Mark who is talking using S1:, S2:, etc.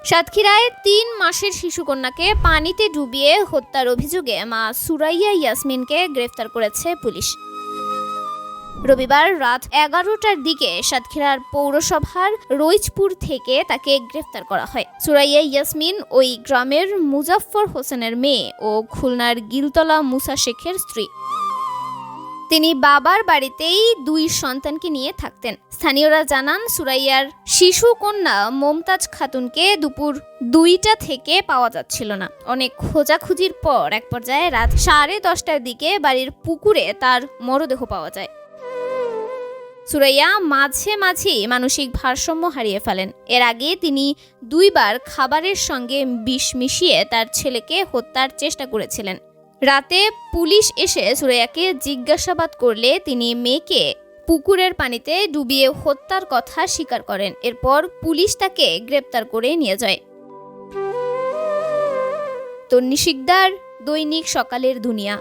S1: সাতক্ষীরায় ৩ মাসের শিশুকন্যাকে পানিতে ডুবিয়ে হত্যার অভিযোগে মা সুরাইয়া ইয়াসমিনকে গ্রেফতার করেছে পুলিশ। রবিবার রাত ১১টার দিকে সাতক্ষীরার পৌরসভার রইচপুর থেকে তাকে গ্রেফতার করা হয়। সুরাইয়া ইয়াসমিন ওই গ্রামের মুজাফফর হোসেনের মেয়ে ও খুলনার গিলতলা মুসা শেখের স্ত্রী। তিনি বাবার বাড়িতেই ২ সন্তানকে নিয়ে থাকতেন। স্থানীয়রা জানান, সুরাইয়ার শিশু কন্যা মমতাজ খাতুনকে দুপুর ২টা থেকে পাওয়া যাচ্ছিল না। অনেক খোঁজাখুঁজির পর এক পর্যায়ে রাত 10:30টার দিকে বাড়ির পুকুরে তার মরদেহ পাওয়া যায়। সুরাইয়া মাঝে মাঝেই মানসিক ভারসাম্য হারিয়ে ফেলেন। এর আগে তিনি ২ বার খাবারের সঙ্গে বিষ মিশিয়ে তার ছেলেকে হত্যার চেষ্টা করেছিলেন। রাতে পুলিশ এসে সুরাইয়াকে জিজ্ঞাসাবাদ করলে তিনি মেয়েকে পুকুরের পানিতে ডুবিয়ে হত্যার কথা স্বীকার করেন। এরপর পুলিশ তাকে গ্রেপ্তার করে নিয়ে যায়। তন্নি শিকদার, দৈনিক সকালের দুনিয়া।